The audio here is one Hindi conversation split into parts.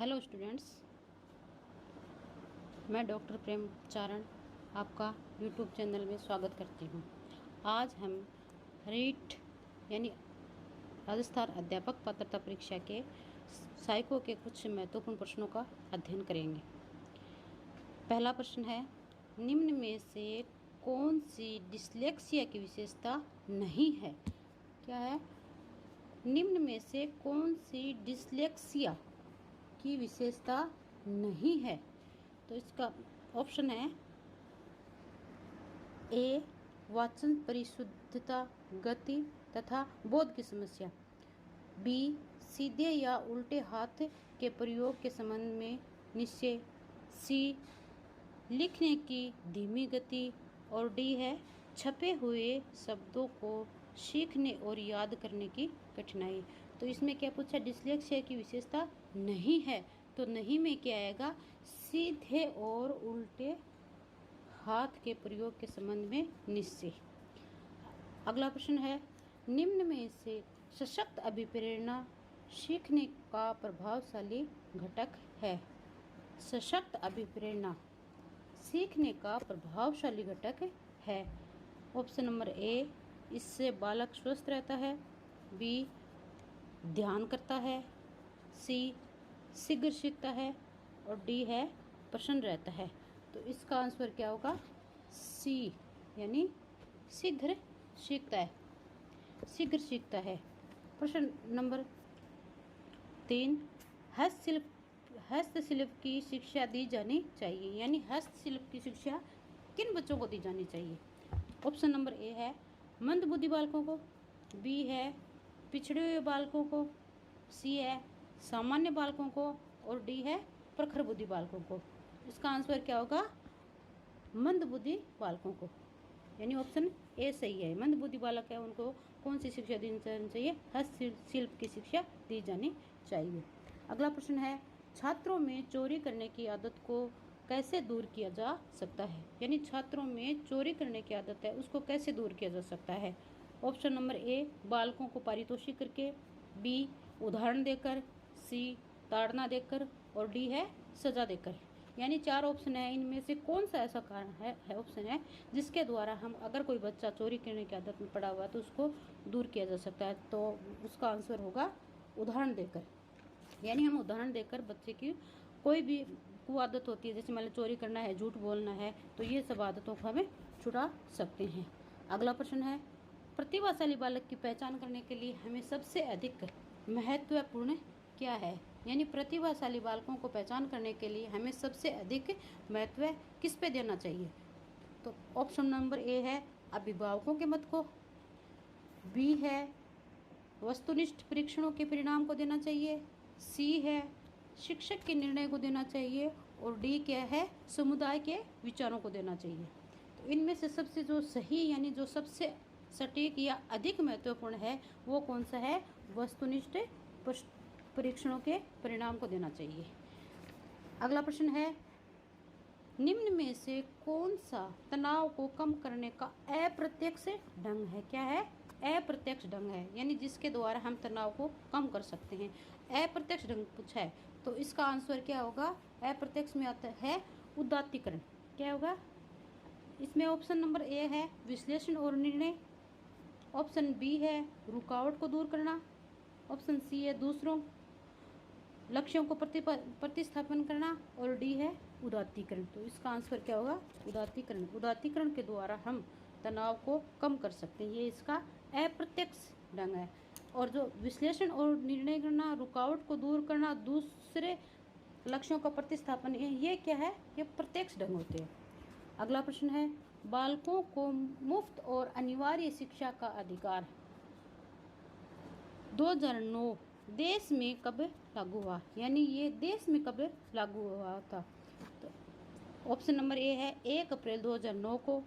हेलो स्टूडेंट्स, मैं डॉक्टर प्रेम चारण आपका यूट्यूब चैनल में स्वागत करती हूँ। आज हम रीट यानी राजस्थान अध्यापक पात्रता परीक्षा के सहायकों के कुछ महत्वपूर्ण प्रश्नों का अध्ययन करेंगे। पहला प्रश्न है, निम्न में से कौन सी डिस्लेक्सिया की विशेषता नहीं है? क्या है? निम्न में से कौन सी डिस्लेक्सिया की विशेषता नहीं है? तो इसका ऑप्शन है ए, वाचन परिशुद्धता, गति तथा बोध की समस्या। बी, सीधे या उल्टे हाथ के प्रयोग के संबंध में निश्चय। सी, लिखने की धीमी गति। और डी है छपे हुए शब्दों को सीखने और याद करने की कठिनाई। तो इसमें क्या पूछा? डिस्लेक्सिया की विशेषता नहीं है, तो नहीं में क्या आएगा? सीधे और उल्टे हाथ के प्रयोग के संबंध में निश्चय। अगला प्रश्न है, निम्न में से सशक्त अभिप्रेरणा सीखने का प्रभावशाली घटक है? सशक्त अभिप्रेरणा सीखने का प्रभावशाली घटक है। ऑप्शन नंबर ए, इससे बालक स्वस्थ रहता है। बी, ध्यान करता है। सी, शीघ्र सीखता है। और डी है प्रसन्न रहता है। तो इसका आंसर क्या होगा? सी यानी शीघ्र सीखता है। शीघ्र सीखता है। प्रश्न नंबर 3, हस्तशिल्प की शिक्षा दी जानी चाहिए, यानी हस्तशिल्प की शिक्षा किन बच्चों को दी जानी चाहिए? ऑप्शन नंबर ए है मंदबुद्धि बालकों को। बी है पिछड़े हुए बालकों को। सी है सामान्य बालकों को। और डी है प्रखर बुद्धि बालकों को। इसका आंसर क्या होगा? मंदबुद्धि बालकों को, यानी ऑप्शन ए सही है। मंदबुद्धि बालक है, उनको कौन सी शिक्षा दी जानी चाहिए? हस्तशिल्प की शिक्षा दी जानी चाहिए। अगला प्रश्न है, छात्रों में चोरी करने की आदत को कैसे दूर किया जा सकता है? यानी छात्रों में चोरी करने की आदत है, उसको कैसे दूर किया जा सकता है? ऑप्शन नंबर ए, बालकों को पारितोषिक करके। बी, उदाहरण देकर। सी, ताड़ना देकर। और डी है सजा देकर। यानी 4 ऑप्शन है, इनमें से कौन सा ऐसा कारण है ऑप्शन है जिसके द्वारा हम अगर कोई बच्चा चोरी करने की आदत में पड़ा हुआ है तो उसको दूर किया जा सकता है? तो उसका आंसर होगा उदाहरण देकर। यानी हम उदाहरण देकर बच्चे की कोई भी कुआदत होती है, जैसे मान लो चोरी करना है, झूठ बोलना है, तो ये सब आदतों को हमें छुड़ा सकते हैं। अगला प्रश्न है, प्रतिभाशाली बालक की पहचान करने के लिए हमें सबसे अधिक महत्वपूर्ण क्या है? यानी प्रतिभाशाली बालकों को पहचान करने के लिए हमें सबसे अधिक महत्व किस पे देना चाहिए? तो ऑप्शन नंबर ए है अभिभावकों के मत को। बी है वस्तुनिष्ठ परीक्षणों के परिणाम को देना चाहिए। सी है शिक्षक के निर्णय को देना चाहिए। और डी क्या है? समुदाय के विचारों को देना चाहिए। तो इनमें से सबसे जो सही यानी जो सबसे सटीक या अधिक महत्वपूर्ण है वो कौन सा है? वस्तुनिष्ठ परीक्षणों के परिणाम को देना चाहिए। अगला प्रश्न है, निम्न में से कौन सा तनाव को कम करने का अप्रत्यक्ष ढंग है? क्या है? अप्रत्यक्ष ढंग है, यानी जिसके द्वारा हम तनाव को कम कर सकते हैं। अप्रत्यक्ष ढंग पूछा है, तो इसका आंसर क्या होगा? अप्रत्यक्ष में आता है उदात्तीकरण। क्या होगा इसमें? ऑप्शन नंबर ए है विश्लेषण और निर्णय। ऑप्शन बी है रुकावट को दूर करना। ऑप्शन सी है दूसरों लक्ष्यों को प्रतिस्थापन करना। और डी है उदात्तीकरण। तो इसका आंसर क्या होगा? उदात्तीकरण। उदात्तीकरण के द्वारा हम तनाव को कम कर सकते हैं, ये इसका अप्रत्यक्ष ढंग है। और जो विश्लेषण और निर्णय करना, रुकावट को दूर करना, दूसरे लक्ष्यों का प्रतिस्थापन, ये क्या है? ये प्रत्यक्ष ढंग होते हैं। अगला प्रश्न है, बालकों को मुफ्त और अनिवार्य शिक्षा का अधिकार 2009 देश में कब लागू हुआ? यानी ये देश में कब लागू हुआ था? तो ऑप्शन नंबर ए है 1 अप्रैल 2009 को।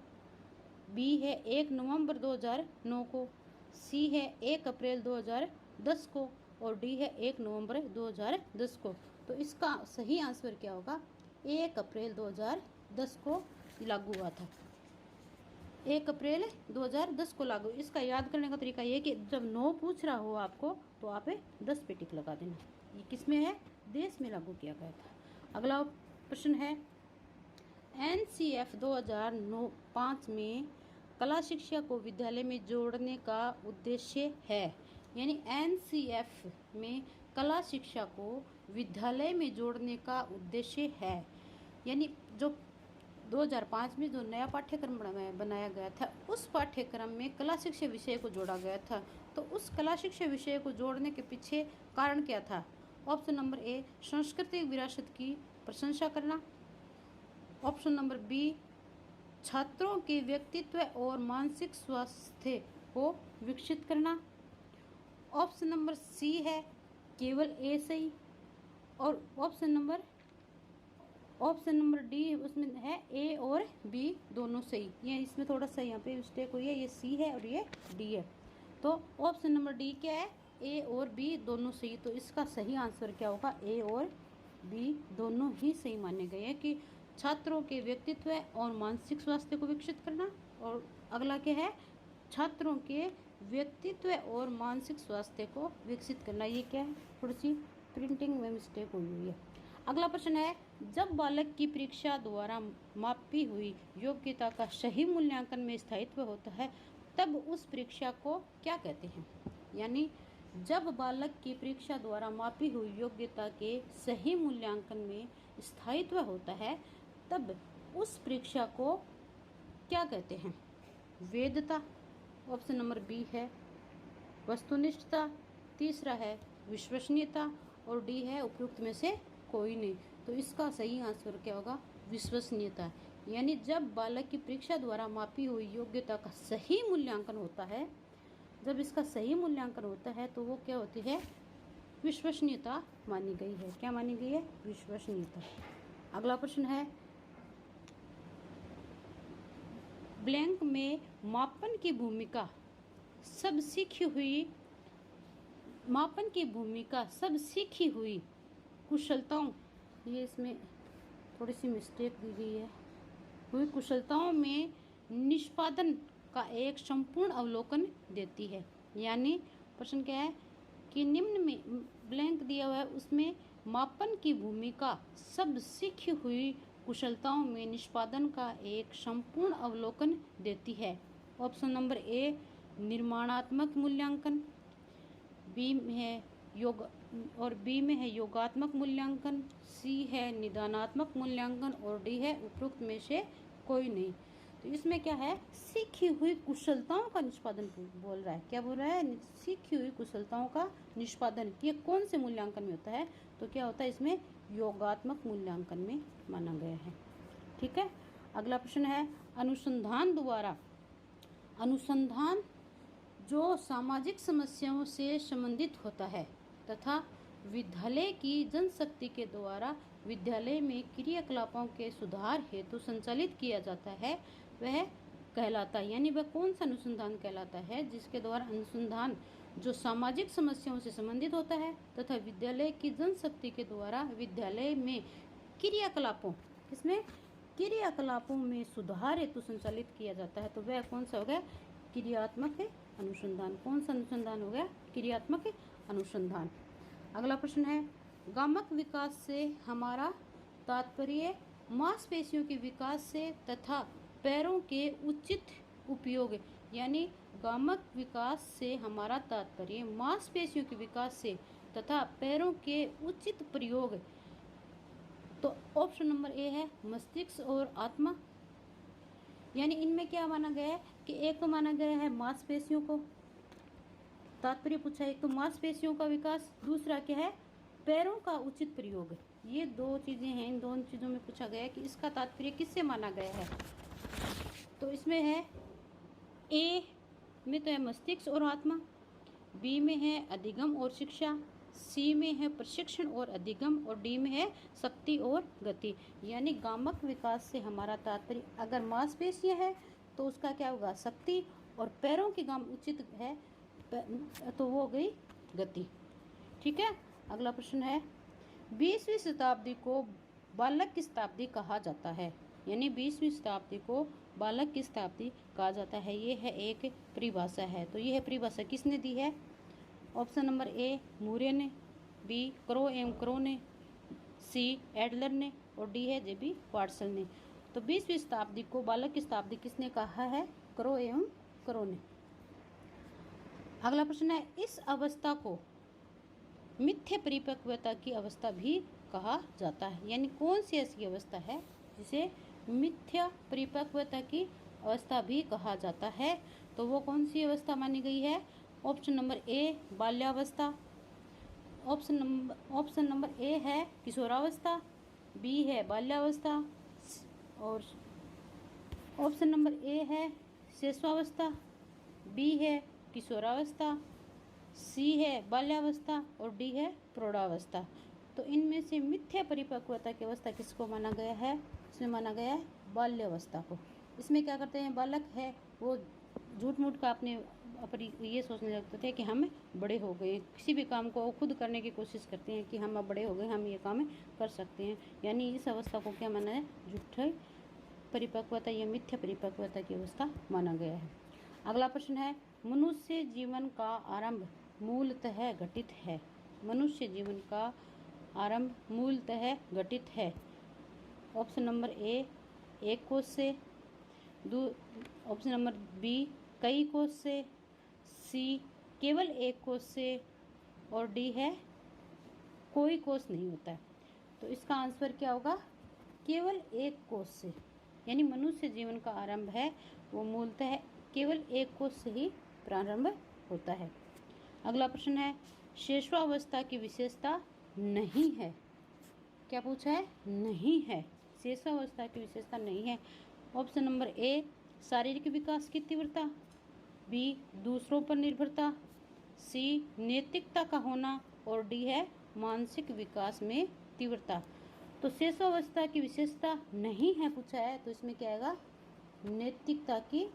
बी है 1 नवंबर 2009 को। सी है 1 अप्रैल 2010 को। और डी है 1 नवंबर 2010 को। तो इसका सही आंसर क्या होगा? 1 अप्रैल 2010 को लागू हुआ था। 1 अप्रैल 2010 को लागू। इसका याद करने का तरीका ये कि जब 9 पूछ रहा हो आपको तो आप 10 पे टिक लगा देना। ये किस में है? देश में लागू किया गया था। अगला प्रश्न है NCF 2005 में कला शिक्षा को विद्यालय में जोड़ने का उद्देश्य है। यानी NCF में कला शिक्षा को विद्यालय में जोड़ने का उद्देश्य है। यानी जो 2005 में जो नया पाठ्यक्रम बनाया गया था उस पाठ्यक्रम में कला शिक्षा विषय को जोड़ा गया था। तो उस कला शिक्षा विषय को जोड़ने के पीछे कारण क्या था? ऑप्शन नंबर ए, सांस्कृतिक विरासत की प्रशंसा करना। ऑप्शन नंबर बी, छात्रों के व्यक्तित्व और मानसिक स्वास्थ्य को विकसित करना। ऑप्शन नंबर सी है केवल ए सही। और ऑप्शन नंबर डी उसमें है ए और बी दोनों सही। ये इसमें थोड़ा सा यहाँ पे मिस्टेक हुई है, ये सी है और ये डी है। तो ऑप्शन नंबर डी क्या है? ए और बी दोनों सही। तो इसका सही आंसर क्या होगा? ए और बी दोनों ही सही माने गए हैं कि छात्रों के व्यक्तित्व और मानसिक स्वास्थ्य को विकसित करना। और अगला क्या है? छात्रों के व्यक्तित्व और मानसिक स्वास्थ्य को विकसित करना। ये क्या है? थोड़ी सी प्रिंटिंग में मिस्टेक हुई है। अगला प्रश्न है जब बालक की परीक्षा द्वारा मापी हुई योग्यता का सही मूल्यांकन में स्थायित्व होता है तब उस परीक्षा को क्या कहते हैं? यानी जब बालक की परीक्षा द्वारा मापी हुई योग्यता के सही मूल्यांकन में स्थायित्व होता है तब उस परीक्षा को क्या कहते हैं? वैधता। ऑप्शन नंबर बी है वस्तुनिष्ठता। तीसरा है विश्वसनीयता और डी है उपयुक्त में से कोई नहीं। तो इसका सही आंसर क्या होगा? विश्वसनीयता। यानी जब बालक की परीक्षा द्वारा मापी हुई योग्यता का सही मूल्यांकन होता है, जब इसका सही मूल्यांकन होता है तो वो क्या होती है? विश्वसनीयता मानी गई है। क्या मानी गई है? विश्वसनीयता। अगला प्रश्न है ब्लैंक में मापन की भूमिका सब सीखी हुई कुशलताओं, ये इसमें थोड़ी सी मिस्टेक दी गई है, हुई कुशलताओं में निष्पादन का एक संपूर्ण अवलोकन देती है। यानी प्रश्न क्या है कि निम्न में ब्लैंक दिया हुआ है उसमें मापन की भूमिका सब सीखी हुई कुशलताओं में निष्पादन का एक संपूर्ण अवलोकन देती है। ऑप्शन नंबर ए निर्माणात्मक मूल्यांकन, बी में है योगात्मक मूल्यांकन, सी है निदानात्मक मूल्यांकन और डी है उपरोक्त में से कोई नहीं। तो इसमें क्या है? सीखी हुई कुशलताओं का निष्पादन बोल रहा है। क्या बोल रहा है? सीखी हुई कुशलताओं का निष्पादन। ये कौन से मूल्यांकन में होता है? तो क्या होता है इसमें? योगात्मक मूल्यांकन में माना गया है। ठीक है। अगला प्रश्न है अनुसंधान जो सामाजिक समस्याओं से संबंधित होता है तथा विद्यालय की जनशक्ति के द्वारा विद्यालय में क्रियाकलापों के सुधार हेतु संचालित किया जाता है वह कहलाता है। यानी वह कौन सा अनुसंधान कहलाता है? जिसके द्वारा अनुसंधान जो सामाजिक समस्याओं से संबंधित होता है तथा विद्यालय की जनशक्ति के द्वारा विद्यालय में क्रियाकलापों में सुधार हेतु संचालित किया जाता है। तो वह कौन सा हो गया? क्रियात्मक अनुसंधान। कौन सा अनुसंधान हो गया? क्रियात्मक अनुसंधान। अगला प्रश्न है गामक विकास से हमारा तात्पर्य मांसपेशियों के विकास से तथा पैरों के उचित उपयोग। यानी गामक विकास से हमारा तात्पर्य मांसपेशियों के विकास से तथा पैरों के उचित प्रयोग। तो ऑप्शन नंबर ए है मस्तिष्क और आत्मा। यानी इनमें क्या माना गया है कि एक तो माना गया है मांसपेशियों को तात्पर्य पूछा है, एक तो मांसपेशियों का विकास, दूसरा क्या है? पैरों का उचित प्रयोग। ये दो चीजें हैं, इन दोनों चीजों में पूछा गया है कि इसका तात्पर्य किससे माना गया है। तो इसमें है ए में तो है मस्तिष्क और आत्मा, बी में है अधिगम और शिक्षा, सी में है प्रशिक्षण और अधिगम और डी में है शक्ति और गति। यानी गामक विकास से हमारा तात्पर्य अगर मांसपेशियां है तो उसका क्या होगा? शक्ति, और पैरों की गाम उचित है तो वो हो गई गति। ठीक है। अगला प्रश्न है 20वीं शताब्दी को बालक की शताब्दी कहा जाता है। यानी 20वीं शताब्दी को बालक की शताब्दी कहा जाता है। ये है एक परिभाषा है। तो ये है परिभाषा किसने दी है? ऑप्शन नंबर ए मूर्य ने, बी क्रो एवं क्रो ने, सी एडलर ने और डी है जेबी वाटसन ने। तो 20वीं शताब्दी को बालक की शताब्दी किसने कहा है? क्रो एवं क्रो ने। अगला प्रश्न है, इस अवस्था को मिथ्या परिपक्वता की अवस्था भी कहा जाता है। यानी कौन सी ऐसी अवस्था है जिसे मिथ्या परिपक्वता की अवस्था भी कहा जाता है? तो वो कौन सी अवस्था मानी गई है? ऑप्शन नंबर ए बाल्यावस्था, ऑप्शन नंबर ए है किशोरावस्था, बी है बाल्यावस्था, और ऑप्शन नंबर ए है शिशुअवस्था, बी है किशोरावस्था, सी है बाल्यावस्था और डी है प्रौढ़ावस्था। तो इनमें से मिथ्या परिपक्वता की अवस्था किसको माना गया है? इसमें माना गया है बाल्यावस्था को। इसमें क्या करते हैं, बालक है वो झूठ मूठ का अपनी ये सोचने लगते थे कि हम बड़े हो गए, किसी भी काम को खुद करने की कोशिश करते हैं कि हम अब बड़े हो गए, हम ये काम कर सकते हैं। यानी इस अवस्था को क्या माना है? झूठी परिपक्वता या मिथ्या परिपक्वता की अवस्था माना गया है। अगला प्रश्न है, मनुष्य जीवन का आरंभ मूलतः घटित है। मनुष्य जीवन का आरंभ मूलतः घटित है। ऑप्शन नंबर ए एक कोष से, ऑप्शन नंबर बी कई कोष से, सी केवल एक कोष से और डी है कोई कोष नहीं होता है। तो इसका आंसर क्या होगा? केवल एक कोष से। यानी मनुष्य जीवन का आरंभ है वो मूलतः केवल एक कोष से ही प्रारंभ होता है। अगला प्रश्न है, शिशुअवस्था की विशेषता नहीं है। क्या पूछा है? नहीं है, शिशुअवस्था की विशेषता नहीं है। ऑप्शन नंबर ए शारीरिक विकास की तीव्रता, बी दूसरों पर निर्भरता, सी नैतिकता का होना और डी है मानसिक विकास में तीव्रता। तो शिशुअवस्था की विशेषता नहीं है पूछा है, तो इसमें क्या आएगा? नैतिकता की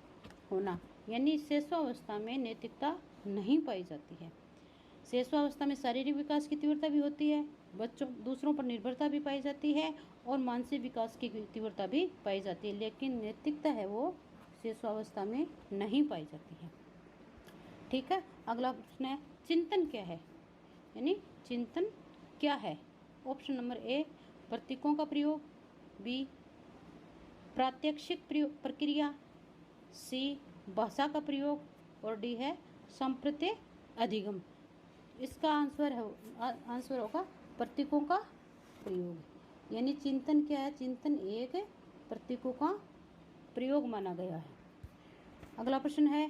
होना। यानी शिशुअवस्था में नैतिकता नहीं पाई जाती है। शिशुअवस्था में शारीरिक विकास की तीव्रता भी होती है, बच्चों दूसरों पर निर्भरता भी पाई जाती है और मानसिक विकास की तीव्रता भी पाई जाती है, लेकिन नैतिकता है वो शिशुअवस्था में नहीं पाई जाती है। ठीक है। अगला प्रश्न है, चिंतन क्या है? यानी चिंतन क्या है? ऑप्शन नंबर ए प्रतीकों का प्रयोग, बी प्रात्यक्षिक प्रक्रिया, सी भाषा का प्रयोग और डी है संप्रत्य अधिगम। इसका आंसर होगा प्रतीकों का प्रयोग। यानी चिंतन क्या है? चिंतन एक प्रतीकों का प्रयोग माना गया है। अगला प्रश्न है,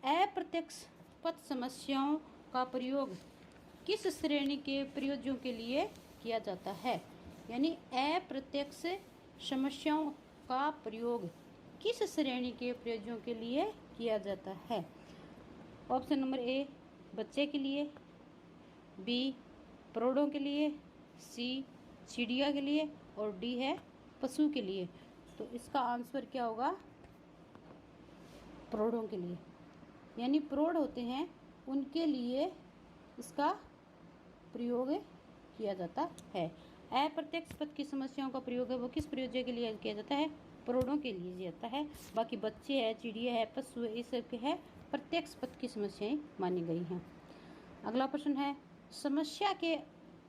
अप्रत्यक्ष पथ समस्याओं का प्रयोग किस श्रेणी के प्रयोज्यों के लिए किया जाता है? यानी अप्रत्यक्ष समस्याओं का प्रयोग किस श्रेणी के प्रयोज्यों के लिए किया जाता है? ऑप्शन नंबर ए बच्चे के लिए, बी प्रौढ़ों के लिए, सी चिड़िया के लिए और डी है पशु के लिए। तो इसका आंसर क्या होगा? प्रौढ़ों के लिए। यानी प्रौढ़ होते हैं उनके लिए इसका प्रयोग किया जाता है। अप्रत्यक्ष पथ की समस्याओं का प्रयोग है वो किस प्रयोज्य के लिए किया जाता है? प्रौढ़ों के लिए किया जाता है। बाकी बच्चे है, चिड़िया है, पशु है, इस सब के है प्रत्यक्ष पथ की समस्याएं मानी गई हैं। अगला प्रश्न है, समस्या के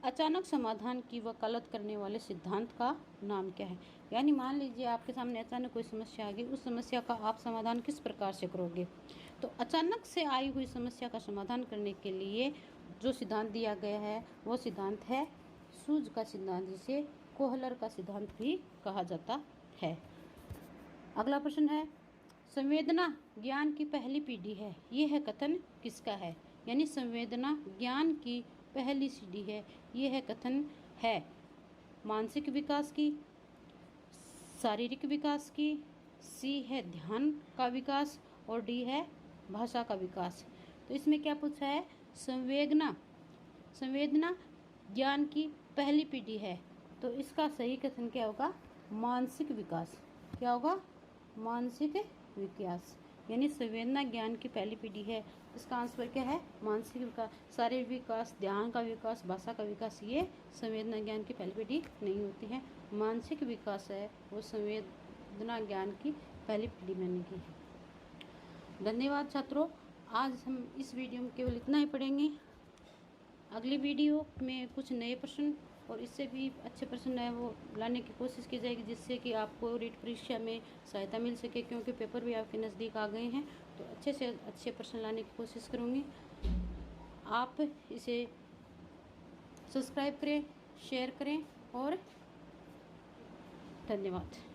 अचानक समाधान की वकालत करने वाले सिद्धांत का नाम क्या है? यानी मान लीजिए आपके सामने अचानक कोई समस्या आ गई, उस समस्या का आप समाधान किस प्रकार से करोगे? तो अचानक से आई हुई समस्या का समाधान करने के लिए जो सिद्धांत दिया गया है वो सिद्धांत है सूज का सिद्धांत, जिसे कोहलर का सिद्धांत भी कहा जाता है। अगला प्रश्न है, संवेदना ज्ञान की पहली पीढ़ी है, ये है कथन किसका है? यानी संवेदना ज्ञान की पहली सीढ़ी है, ये है कथन है मानसिक विकास की, शारीरिक विकास की, सी है ध्यान का विकास और डी है भाषा का विकास। तो इसमें क्या पूछा है? संवेदना ज्ञान की पहली पीढ़ी है, तो इसका सही कथन क्या होगा? मानसिक विकास। क्या होगा? मानसिक विकास। यानी संवेदना ज्ञान की पहली पीढ़ी है, इसका आंसर क्या है? मानसिक विकास। शारीरिक विकास, ध्यान का विकास, भाषा का विकास, ये संवेदना ज्ञान की पहली पीढ़ी नहीं होती है। मानसिक विकास है वो संवेदना ज्ञान की पहली पीढ़ी मानी गई है। धन्यवाद छात्रों, आज हम इस वीडियो में केवल इतना ही पढ़ेंगे। अगली वीडियो में कुछ नए प्रश्न और इससे भी अच्छे प्रश्न है वो लाने की कोशिश की जाएगी, जिससे कि आपको रीट परीक्षा में सहायता मिल सके, क्योंकि पेपर भी आपके नज़दीक आ गए हैं। तो अच्छे से अच्छे प्रश्न लाने की कोशिश करूँगी। आप इसे सब्सक्राइब करें, शेयर करें और धन्यवाद।